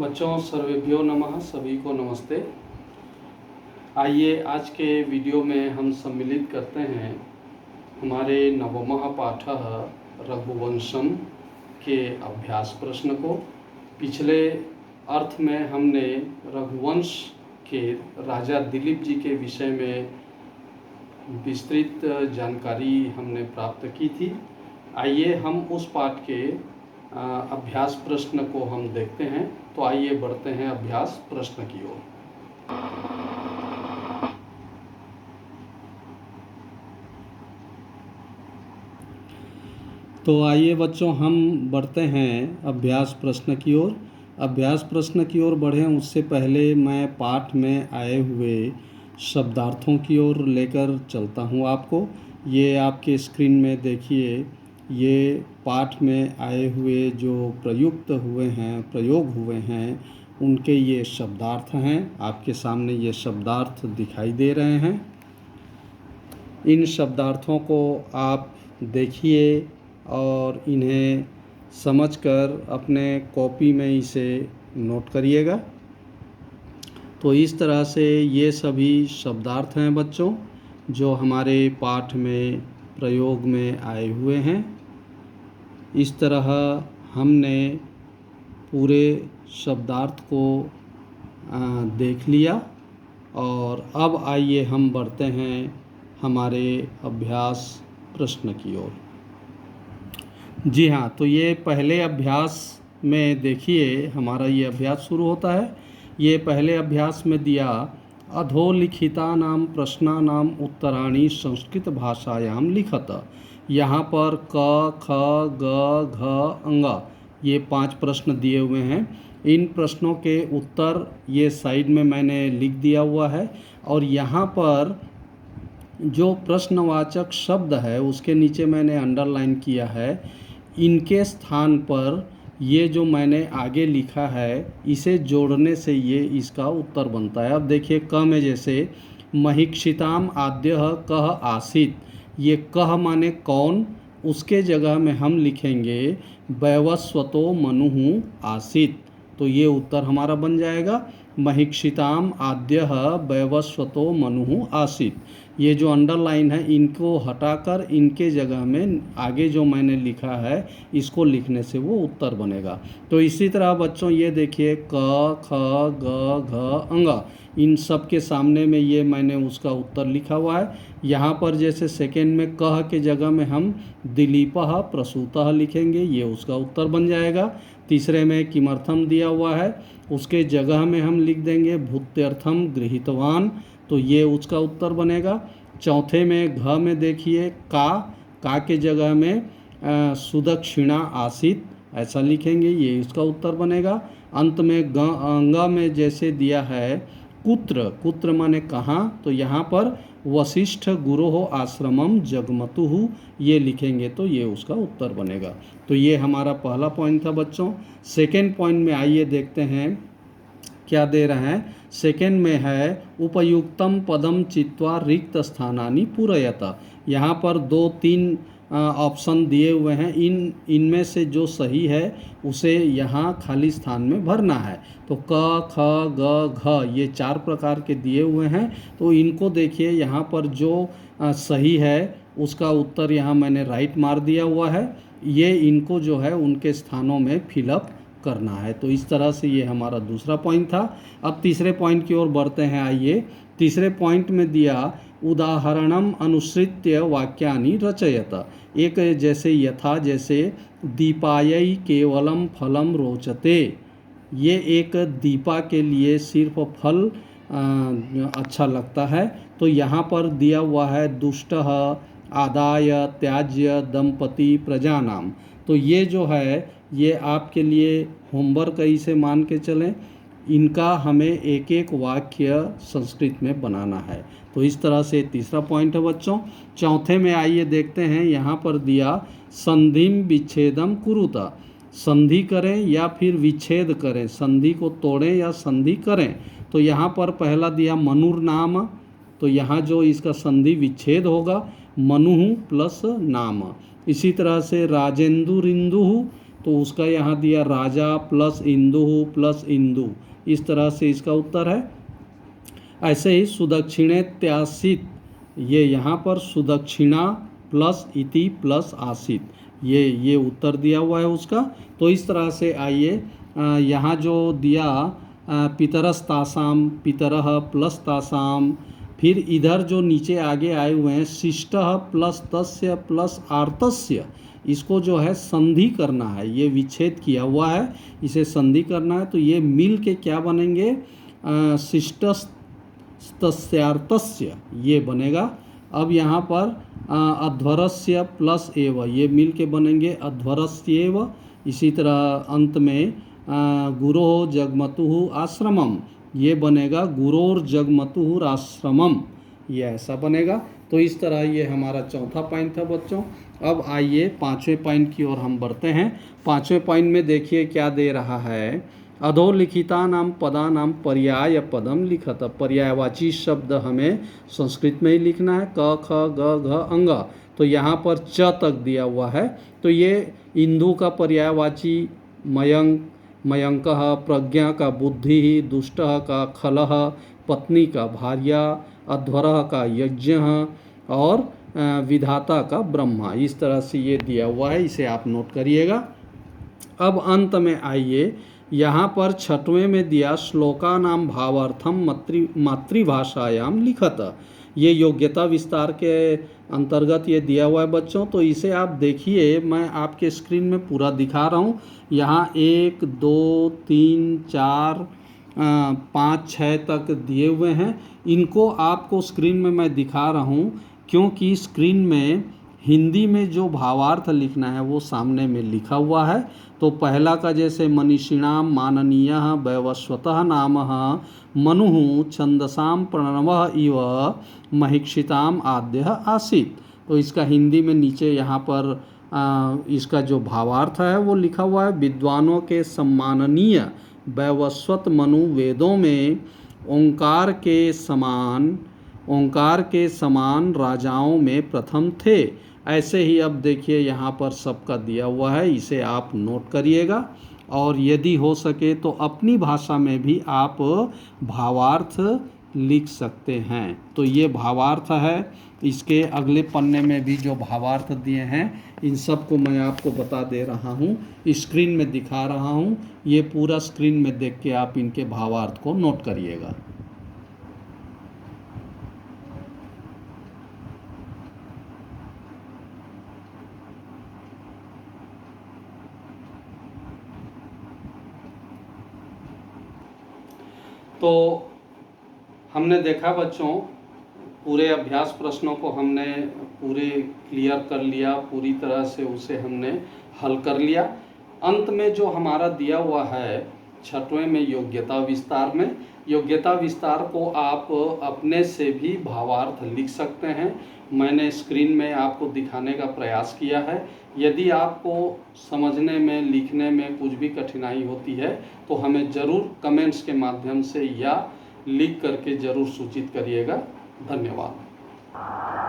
बच्चों, सर्वेभ्यो नमः, सभी को नमस्ते। आइए आज के वीडियो में हम सम्मिलित करते हैं हमारे नवमः पाठः रघुवंशम के अभ्यास प्रश्न को। पिछले अर्थ में हमने रघुवंश के राजा दिलीप जी के विषय में विस्तृत जानकारी हमने प्राप्त की थी। आइए हम उस पाठ के अभ्यास प्रश्न को हम देखते हैं। तो आइए बढ़ते हैं अभ्यास प्रश्न की ओर। तो आइए बच्चों, हम बढ़ते हैं अभ्यास प्रश्न की ओर। अभ्यास प्रश्न की ओर बढ़ें उससे पहले मैं पाठ में आए हुए शब्दार्थों की ओर लेकर चलता हूं आपको। ये आपके स्क्रीन में देखिए, ये पाठ में आए हुए जो प्रयोग हुए हैं उनके ये शब्दार्थ हैं। आपके सामने ये शब्दार्थ दिखाई दे रहे हैं। इन शब्दार्थों को आप देखिए और इन्हें समझकर अपने कॉपी में इसे नोट करिएगा। तो इस तरह से ये सभी शब्दार्थ हैं बच्चों, जो हमारे पाठ में प्रयोग में आए हुए हैं। इस तरह हमने पूरे शब्दार्थ को देख लिया और अब आइए हम बढ़ते हैं हमारे अभ्यास प्रश्न की ओर। जी हाँ, तो ये पहले अभ्यास में देखिए हमारा ये अभ्यास शुरू होता है। ये पहले अभ्यास में दिया अधोलिखितानां प्रश्नानां उत्तराणि संस्कृत भाषायां लिखत। यहाँ पर क, ख, ग, घ, अंग ये 5 प्रश्न दिए हुए हैं। इन प्रश्नों के उत्तर ये साइड में मैंने लिख दिया हुआ है और यहाँ पर जो प्रश्नवाचक शब्द है उसके नीचे मैंने अंडरलाइन किया है। इनके स्थान पर ये जो मैंने आगे लिखा है इसे जोड़ने से ये इसका उत्तर बनता है। अब देखिए, क में जैसे महिक्षिताम आद्यः कः आसीत्, ये कः माने कौन, उसके जगह में हम लिखेंगे वैवस्वतो मनुः आसीत्। तो ये उत्तर हमारा बन जाएगा महिक्षिताम आद्यः वैवस्वतो मनुः आसीत्। ये जो अंडरलाइन है इनको हटाकर इनके जगह में आगे जो मैंने लिखा है इसको लिखने से वो उत्तर बनेगा। तो इसी तरह बच्चों ये देखिए क, ख, ग, घ, अंग, इन सब के सामने में ये मैंने उसका उत्तर लिखा हुआ है। यहाँ पर जैसे सेकेंड में कह के जगह में हम दिलीपः प्रसूतः लिखेंगे, ये उसका उत्तर बन जाएगा। तीसरे में किमर्थम दिया हुआ है, उसके जगह में हम लिख देंगे भूत्यर्थम गृहीतवान, तो ये उसका उत्तर बनेगा। चौथे में घ में देखिए का के जगह में सुदक्षिणा आसीत् ऐसा लिखेंगे, ये इसका उत्तर बनेगा। अंत में अंग में जैसे दिया है कुत्र माने कहाँ, तो यहाँ पर वशिष्ठ गुरोः आश्रमम जगमतुः ये लिखेंगे, तो ये उसका उत्तर बनेगा। तो ये हमारा पहला पॉइंट था बच्चों। सेकेंड पॉइंट में आइए देखते हैं क्या दे रहे हैं। सेकेंड में है उपयुक्तम पदम चित्वा रिक्त स्थानानि पूरयत। यहाँ पर 2-3 ऑप्शन दिए हुए हैं। इनमें से जो सही है उसे यहाँ खाली स्थान में भरना है। तो क, ख, ग, घ ये 4 प्रकार के दिए हुए हैं। तो इनको देखिए, यहाँ पर जो सही है उसका उत्तर यहाँ मैंने राइट मार दिया हुआ है। ये इनको जो है उनके स्थानों में फिलअप करना है। तो इस तरह से ये हमारा दूसरा पॉइंट था। अब तीसरे पॉइंट की ओर बढ़ते हैं। आइए, तीसरे पॉइंट में दिया उदाहरणम अनुसृत्य वाक्यानि रचयत। एक जैसे यथा, जैसे दीपायै केवलम फलम रोचते, ये एक दीपा के लिए सिर्फ फल अच्छा लगता है। तो यहाँ पर दिया हुआ है दुष्टः आदाय त्याज्य दंपति प्रजानाम। तो ये जो है ये आपके लिए होमवर्क इसे मान के चलें। इनका हमें एक एक वाक्य संस्कृत में बनाना है। तो इस तरह से तीसरा पॉइंट है बच्चों। चौथे में आइए देखते हैं, यहाँ पर दिया संधिम विच्छेदम कुरुत, संधि करें या फिर विच्छेद करें, संधि को तोड़ें या संधि करें। तो यहाँ पर पहला दिया मनुर नाम, तो यहाँ जो इसका संधि विच्छेद होगा मनुः प्लस नाम। इसी तरह से राजेंदुरिंदु, तो उसका यहाँ दिया राजा प्लस इंदु प्लस इंदु, इस तरह से इसका उत्तर है। ऐसे ही सुदक्षिणेत्यासीत, ये यहाँ पर सुदक्षिणा प्लस इति प्लस आसीत, ये उत्तर दिया हुआ है उसका। तो इस तरह से आइए यहाँ जो दिया पितरस्तासाम, पितरः प्लस तासाम, फिर इधर जो नीचे आगे आए हुए हैं शिष्टः प्लस तस्य प्लस आर्तस्य, इसको जो है संधि करना है, ये विच्छेद किया हुआ है, इसे संधि करना है। तो ये मिल के क्या बनेंगे, शिष्टस्तस्यार्तस्य, ये बनेगा। अब यहाँ पर अध्वरस्य प्लस एव, ये मिल के बनेंगे अध्वरस्येव। इसी तरह अंत में गुरोः जगमतुः आश्रमम, ये बनेगा गुरोर जगमतुः आश्रमम, ये ऐसा बनेगा। तो इस तरह ये हमारा चौथा पॉइंट था बच्चों। अब आइए पांचवें पॉइंट की ओर हम बढ़ते हैं। पांचवें पॉइंट में देखिए क्या दे रहा है, अधोलिखितानां पदानां पर्याय पदम लिखत। पर्यायवाची शब्द हमें संस्कृत में ही लिखना है, क ख ग घ अंग, तो यहाँ पर च तक दिया हुआ है। तो ये इंदु का पर्यायवाची मयंक, मयंकः, प्रज्ञा का बुद्धि, दुष्टः का खलः, पत्नी का भार्या, अध्वरः का यज्ञ और विधाता का ब्रह्मा, इस तरह से ये दिया हुआ है, इसे आप नोट करिएगा। अब अंत में आइए, यहाँ पर छठवें में दिया श्लोका नाम भावार्थम मातृभाषायाम लिखत, ये योग्यता विस्तार के अंतर्गत ये दिया हुआ है बच्चों। तो इसे आप देखिए, मैं आपके स्क्रीन में पूरा दिखा रहा हूँ। यहाँ 1 2 3 4 5 6 तक दिए हुए हैं, इनको आपको स्क्रीन में मैं दिखा रहा हूँ क्योंकि स्क्रीन में हिंदी में जो भावार्थ लिखना है वो सामने में लिखा हुआ है। तो पहला का जैसे मनीषिणाम माननीयः वैवस्वतः नामः मनुः छंदसाम प्रणवः इव महीक्षिताम आद्यः आसीत्। तो इसका हिंदी में नीचे यहाँ पर इसका जो भावार्थ है वो लिखा हुआ है, विद्वानों के सम्माननीय वैवस्वत मनु वेदों में ओंकार के समान राजाओं में प्रथम थे। ऐसे ही अब देखिए यहाँ पर सबका दिया हुआ है, इसे आप नोट करिएगा और यदि हो सके तो अपनी भाषा में भी आप भावार्थ लिख सकते हैं। तो ये भावार्थ है, इसके अगले पन्ने में भी जो भावार्थ दिए हैं इन सब को मैं आपको बता दे रहा हूँ, स्क्रीन में दिखा रहा हूँ। ये पूरा स्क्रीन में देख के आप इनके भावार्थ को नोट करिएगा। तो हमने देखा बच्चों, पूरे अभ्यास प्रश्नों को हमने पूरे क्लियर कर लिया, पूरी तरह से उसे हमने हल कर लिया। अंत में जो हमारा दिया हुआ है छठवें में योग्यता विस्तार में, योग्यता विस्तार को आप अपने से भी भावार्थ लिख सकते हैं। मैंने स्क्रीन में आपको दिखाने का प्रयास किया है। यदि आपको समझने में, लिखने में कुछ भी कठिनाई होती है तो हमें ज़रूर कमेंट्स के माध्यम से या लिख करके ज़रूर सूचित करिएगा। धन्यवाद।